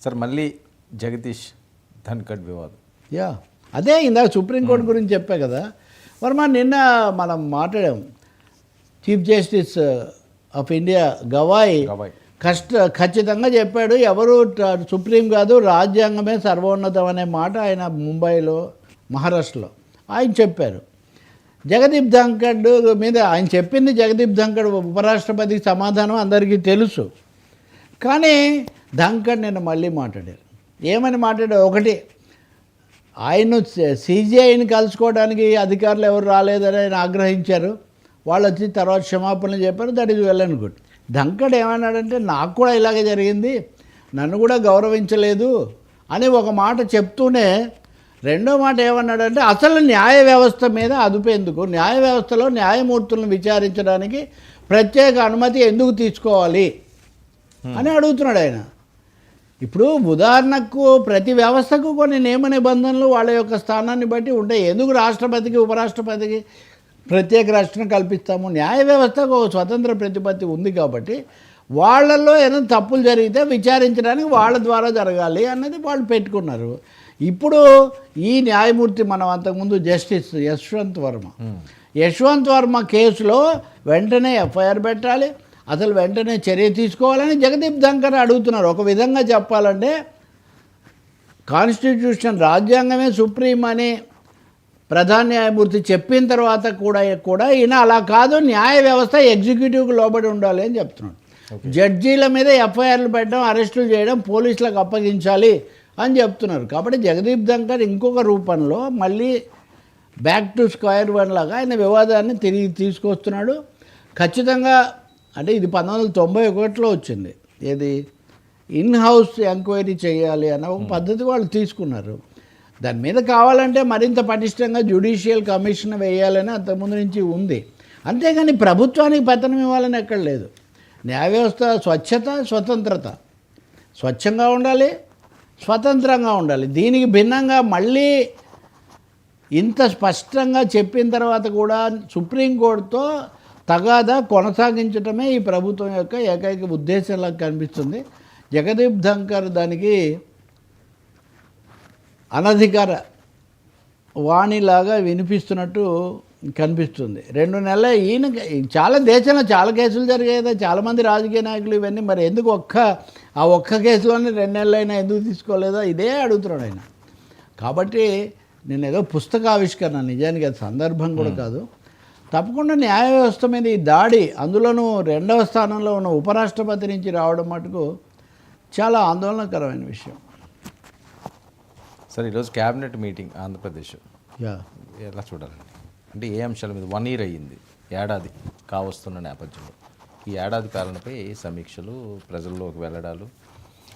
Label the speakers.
Speaker 1: Sir మళ్ళీ జగదీష్ ధన్కడ్ వివాదం.
Speaker 2: Yeah అదే ఇందాక సుప్రీంకోర్టు గురించి చెప్పా కదా వర్మ. నిన్న మనం మాట్లాడాం. Chief justice of India Gavai ఖచ్చితంగా చెప్పాడు, ఎవరు సుప్రీం కాదు రాజ్యాంగమే సర్వోన్నతం అనే మాట ఆయన ముంబైలో మహారాష్ట్రలో ఆయన చెప్పారు. జగదీప్ ధన్కడ్ మీద ఆయన చెప్పింది, జగదీప్ ధన్కడ్ ఉపరాష్ట్రపతికి సమాధానం అందరికీ తెలుసు. కానీ ధన్కడ్ నిన్న మళ్ళీ మాట్లాడారు. ఏమని మాట్లాడారు? ఒకటి, ఆయన సిజిఐని కలుసుకోవడానికి అధికారులు ఎవరు రాలేదని ఆయన ఆగ్రహించారు. వాళ్ళు వచ్చి తర్వాత క్షమాపణలు చెప్పారు. That is well and good. Dhankhar ఏమన్నాడంటే, నాకు కూడా ఇలాగే జరిగింది, నన్ను కూడా గౌరవించలేదు అని ఒక మాట చెప్తూనే రెండో మాట ఏమన్నాడంటే, అసలు న్యాయ వ్యవస్థ మీద అదుపేందుకు, న్యాయ వ్యవస్థలో న్యాయమూర్తులను విచారించడానికి ప్రత్యేక అనుమతి ఎందుకు తీసుకోవాలి అని అడుగుతున్నాడు ఆయన. ఇప్పుడు ఉదాహరణకు ప్రతి వ్యవస్థకు కొన్ని నియమ నిబంధనలు వాళ్ళ యొక్క స్థానాన్ని బట్టి ఉంటాయి. ఎందుకు రాష్ట్రపతికి ఉపరాష్ట్రపతికి ప్రత్యేక రక్షణ కల్పిస్తాము? న్యాయ వ్యవస్థకు ఒక స్వతంత్ర ప్రతిపత్తి ఉంది కాబట్టి వాళ్ళల్లో ఏదైనా తప్పులు జరిగితే విచారించడానికి వాళ్ళ ద్వారా జరగాలి అన్నది వాళ్ళు పెట్టుకున్నారు. ఇప్పుడు ఈ న్యాయమూర్తి, మనం అంతకుముందు జస్టిస్ యశ్వంత్ వర్మ కేసులో వెంటనే ఎఫ్ఐఆర్ పెట్టాలి, అసలు వెంటనే చర్య తీసుకోవాలని జగదీప్ ధన్కడ్ అడుగుతున్నారు. ఒక విధంగా చెప్పాలంటే కాన్స్టిట్యూషన్, రాజ్యాంగమే సుప్రీం అని ప్రధాన న్యాయమూర్తి చెప్పిన తర్వాత కూడా ఈయన అలా కాదు, న్యాయ వ్యవస్థ ఎగ్జిక్యూటివ్కి లోబడి ఉండాలి అని చెప్తున్నాడు. జడ్జీల మీద ఎఫ్ఐఆర్లు పెట్టడం, అరెస్టులు చేయడం పోలీసులకు అప్పగించాలి అని చెప్తున్నారు. కాబట్టి జగదీప్ ధన్కడ్ ఇంకొక రూపంలో మళ్ళీ బ్యాక్ టు స్క్వేర్ వన్ లాగా ఆయన వివాదాన్ని తిరిగి తీసుకొస్తున్నాడు. ఖచ్చితంగా అంటే ఇది 1991లో వచ్చింది. ఏది ఇన్ హౌస్ ఎంక్వైరీ చేయాలి అన్న ఒక పద్ధతి వాళ్ళు తీసుకున్నారు. దాని మీద కావాలంటే మరింత పటిష్టంగా జ్యుడిషియల్ కమిషన్ వేయాలని అంతకుముందు నుంచి ఉంది. అంతేగాని ప్రభుత్వానికి పతనం ఇవ్వాలని ఎక్కడ లేదు. న్యాయ వ్యవస్థ స్వచ్ఛత, స్వతంత్రత, స్వచ్ఛంగా ఉండాలి, స్వతంత్రంగా ఉండాలి. దీనికి భిన్నంగా మళ్ళీ ఇంత స్పష్టంగా చెప్పిన తర్వాత కూడా సుప్రీంకోర్టుతో తగాదా కొనసాగించడమే ఈ ప్రభుత్వం యొక్క ఏకైక ఉద్దేశంలా కనిపిస్తుంది. జగదీప్ ధన్కడ్ దానికి అనధికార వాణిలాగా వినిపిస్తున్నట్టు కనిపిస్తుంది. 2 నెలల ఈయన చాలా దేశంలో చాలా కేసులు జరిగాయి కదా, చాలామంది రాజకీయ నాయకులు ఇవన్నీ, మరి ఎందుకు ఆ ఒక్క కేసులోనే 2 నెలలైనా ఎందుకు తీసుకోలేదో ఇదే అడుగుతున్నాడు ఆయన. కాబట్టి నేను ఏదో పుస్తకావిష్కరణ, నిజానికి అది సందర్భం కూడా కాదు. తప్పకుండా న్యాయ వ్యవస్థ మీద ఈ దాడి, అందులోనూ 2వ స్థానంలో ఉన్న ఉపరాష్ట్రపతి నుంచి రావడం మటుకు చాలా ఆందోళనకరమైన విషయం.
Speaker 1: సార్ ఈరోజు క్యాబినెట్ మీటింగ్ ఆంధ్రప్రదేశ్ ఎలా చూడాలండి? అంటే ఏ అంశాల మీద 1 year అయ్యింది, ఏడాది కావస్తున్న నేపథ్యంలో ఈ ఏడాది పాలనపై సమీక్షలు, ప్రజల్లోకి వెళ్ళడాలు,